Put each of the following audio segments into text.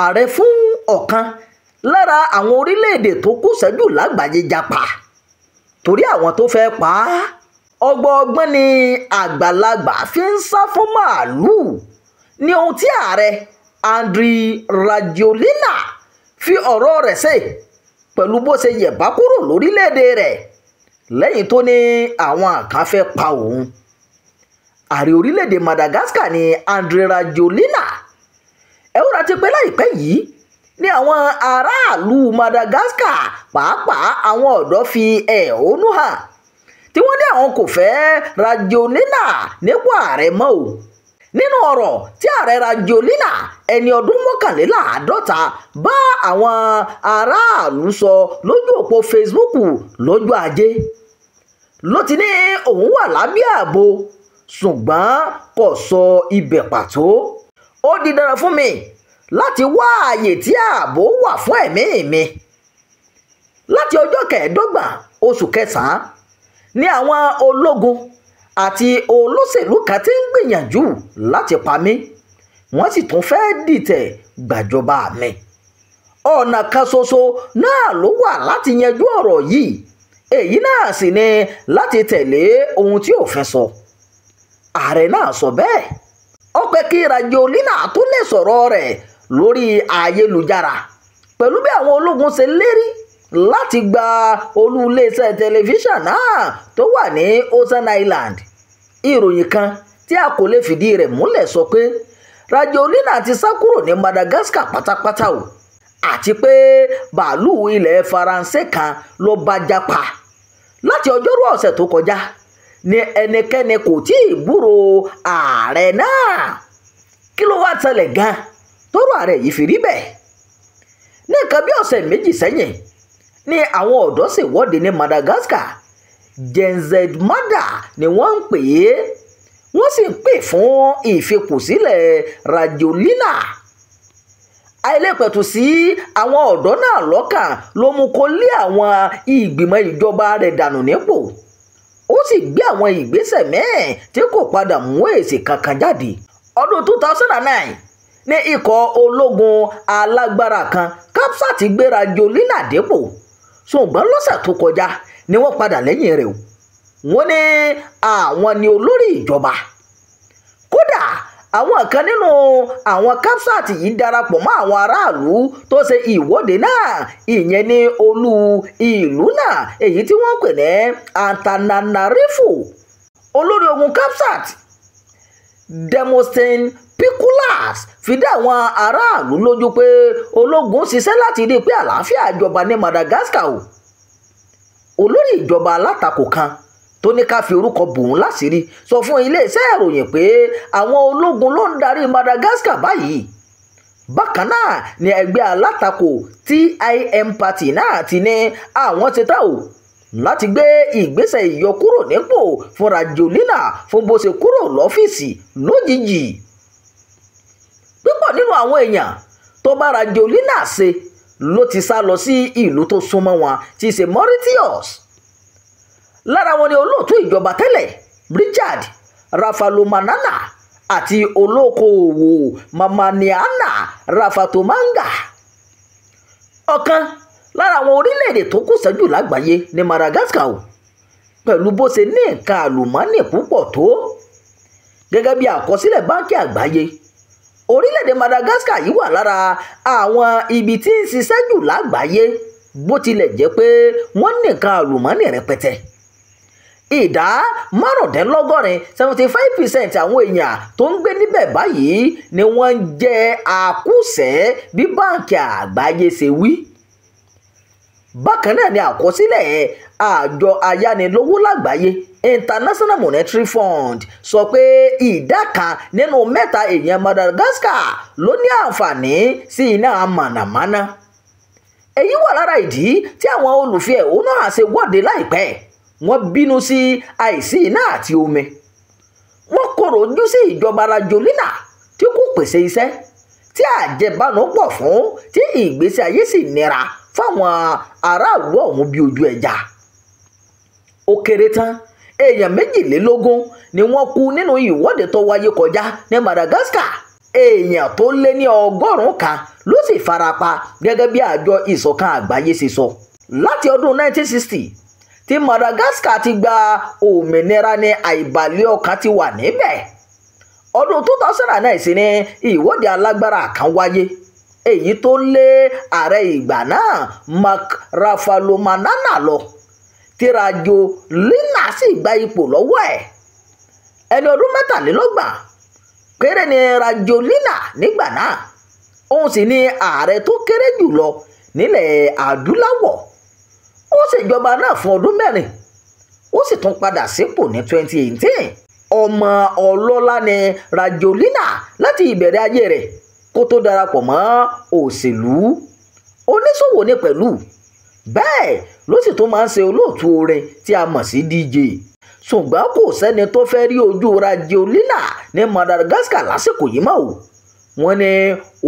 ààrẹ fún ọ̀kan lára àwọn orílẹ̀-èdè tó kù sẹ́jù lágbàáyé japa torí àwọn tó fẹ́ pa á. ọgbọ́n ni àgbàlagbà fi ń sá fún màálùú ní ohun tí ààrẹ Andry Rajoelina fi ọ̀rọ̀ rẹ̀ ṣe pẹ̀lú bó ṣe yẹ̀bá kúrò lórílẹ̀-èdè rẹ̀ lẹ́yìn tó ní àwọn kan fẹ́ pa òun. ààrẹ orílẹ̀-èdè Madagascar ní Andry Rajoelina ẹ ó rántí pé láìpẹ́ yìí ní àwọn aráàlú Madagascar pàápàá àwọn ọ̀dọ́ fi ẹ̀hónú hàn tí wọ́n ní àwọn kò fẹ́ Rajoelina nípò ààrẹ mọ́ o. nínú ọ̀rọ̀ tí ààrẹ Rajoelina ẹni ọdún 51 bá àwọn aráàlú sọ lójú òpó Facebook lọ́jọ́ ajé ló ti ní òun wà lábẹ́ ààbò ṣùgbọ́n kò sọ ibẹ̀ pàtó. ó di dandan fún mi láti wá ààyè tí ààbò wà fún ẹ̀mí mi. láti ọjọ́ 25 oṣù kẹsàn-án ní àwọn ológun àti olóṣèlú kan tí ń gbìyànjú láti pa mí wọ́n sì tún fẹ́ dìtẹ̀ gbàjọba mi. ọ̀nà kan ṣoṣo náà ló wà láti yanjú ọ̀rọ̀ yìí èyí náà sì ni láti tẹ̀lé ohun tí òfin sọ. ààrẹ náà sọ bẹ́ẹ̀. ó pẹ́ kí Rajoelina tó lè sọ̀rọ̀ rẹ̀ lórí ayélujára pẹ̀lú bí àwọn ológun ṣe lérí láti gba olú iléeṣẹ́ tẹlifíṣàn náà tó wà ní Ocean Island. ìròyìn kan tí a kò lè fìdí rẹ̀ múlẹ̀ sọ pé Rajoelina ti sá kúrò ní Madagascar pátápátá o àti pé bàálù ilẹ̀ Faransé kan ló bá jápa. láti ọjọ́rú ọ̀sẹ̀ tó kọjá ni ẹnikẹ́ni kò tí ì gbúrò ààrẹ náà. kí ló wá ṣẹlẹ̀ gan-an tọ́rọ̀ ààrẹ yìí fi rí bẹ́ẹ̀? ní nǹkan bí ọ̀sẹ̀ méjì sẹ́yìn ni àwọn ọ̀dọ́ ṣèwọ́de ní Madagascar. Gen Z Mada ni wọ́n ń pè é wọ́n sì ń pè fún ìfipòsílẹ̀ Rajoelina. àìlèpẹ̀tù sí àwọn ọ̀dọ́ náà lọ́kàn ló mú kó lé àwọn ìgbìmọ̀ ìjọba rẹ̀ dànù nípò. ó sì gbé àwọn ìgbésẹ̀ mẹ́ẹ̀ tí kò padà mú èsì kankan jáde. ọdún 2009 ní ikọ̀ ológun alágbára kan capsat gbé Rajoelina dépò ṣùgbọ́n lọ́sẹ̀ tó kọjá ni wọ́n padà lẹ́yìn rẹ̀ o. wọ́n ní àwọn ni olórí ìjọba. kódà àwọn kan nínú àwọn capsat yìí darapọ̀ mọ́ àwọn aráàlú tó ṣe ìwọ́de náà ìyẹn ní olú ìlú náà èyí tí wọ́n pè ní Antananarivo. olórí ogun capsat Demosthene Piculas fi dá àwọn aráàlú lójú pé ológun ṣiṣẹ́ láti rí i pé àlàáfíà jọba ní Madagascar o. olórí ìjọba alátakò kan tó ní ká fi orúkọ bòun láṣìírí sọ fún iléeṣẹ́ ìròyìn pé àwọn ológun ló ń darí Madagascar báyìí. bákan náà ni ẹgbẹ́ alátakò TIM Party náà ti ní àwọn ti tá o láti gbé ìgbésẹ̀ ìyọkúrò nípò fún Rajoelina fún bó ṣe kúrò lọ́fíìsì lójijì. púpọ̀ nínú àwọn èèyàn tó bá Rajoelina ṣe ló ti sá lọ sí ìlú tó súnmọ́ wọn tí í ṣe Mauritius. lára wọn ni olóòtú ìjọba tẹ́lẹ̀ Richard Rafalomanana àti olókoòwò Mamaniana Rafatomanga. ọ̀kan lára àwọn orílẹ̀-èdè tó kù sẹ́jù lágbàáyé ní Madagascar o pẹ̀lú bó ṣe ní nǹkan àlùmọ́ọ́nì púpọ̀ tó. gẹ́gẹ́ bí àkọsílẹ̀ báńkì àgbáyé orílẹ̀-èdè Madagascar yìí wà lára àwọn ibi tí ń ṣiṣẹ́ jù lágbàáyé bó tilẹ̀ jẹ́ pé wọ́n ní nǹkan àlùmọ́ọ́nì rẹpẹtẹ. ìdá 75% àwọn èèyàn tó ń gbé níbẹ̀ báyìí ni wọ́n ń jẹ́ àkúṣẹ́ bí báńkì àgbáyé ṣe wí. bákan náà ni àkọsílẹ̀ àjọ ayánilówó lágbàáyé International Monetary Fund sọ pé ìdá 1/3 èèyàn Madagascar ló ní àǹfààní sí iná mànàmáná. èyí wà lára ìdí tí àwọn olùfi ẹ̀hónú hàn ṣe wọ́de láìpẹ́. wọ́n bínú sí àìsí iná àti omi. wọ́n kọ̀rọ̀ ojú sí ìjọba Rajoelina tí kò pèsè iṣẹ́ tí àjẹbánu pọ̀ fún tí ìgbésí ayé sì nira fáwọn aráàlú ọ̀hún bí ojú ẹja. ó kéré tán èèyàn 22 ni wọ́n kú nínú ìwọ́de tó wáyé kọjá ní Madagascar. èèyàn tó lé ní 100 kan ló sì farapa gẹ́gẹ́ bí àjọ ìṣọ̀kan àgbáyé ṣe sọ. Láti ọdún 1960 tí Madagascar ti gba òmìnira ní àìbalẹ̀ ọkàn ti wà níbẹ̀. Ọdún 2009 sì ni ìwọ́de alágbára kan wáyé èyí tó lé ààrẹ ìgbà náà Marc Ravalomanana lọ tí Rajoelina sì gba ipò lọ́wọ́ ẹ̀. Ẹni ọdún 23 péré ni Rajoelina nígbà náà, òun sì ni ààrẹ tó kéré jùlọ nílẹ̀ adúláwọ̀. Ó ṣèjọba náà fún ọdún 4 ó sì tún padà sípò ní 2018. Ọmọ ọlọ́lá ni Rajoelina láti ìbẹ̀rẹ̀ ayé rẹ̀ kó tó darapọ̀ mọ́ òṣèlú. Oníṣòwò ni pẹ̀lú, bẹ́ẹ̀ ló sì tún máa ń ṣe olóòtú orin tí a mọ̀ sí DJ. Ṣùgbọ́n kò sẹ́ni tó fẹ́ rí ojú Rajoelina ní Madagascar lásìkò yìí mọ́ o. Wọ́n ní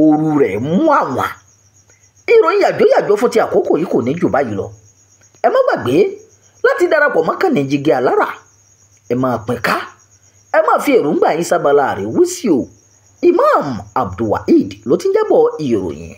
ooru rẹ̀ mú àwọn. Ìròyìn yàjóyàjó fún ti àkókò yìí kò ní jù báyìí lọ. Ẹ má gbàgbé láti darapọ̀ mọ́ kànnì Jígí Alára. Ẹ máa pín ká, ẹ máa fi èròǹgbà yín sábàlá rẹ̀ wí sí o. Imam Abdulwaheed ló ti ń jábọ̀ ìròyìn.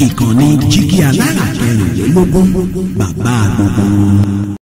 Ìkànnì Jígí Alára 24 bàbá gbogbo.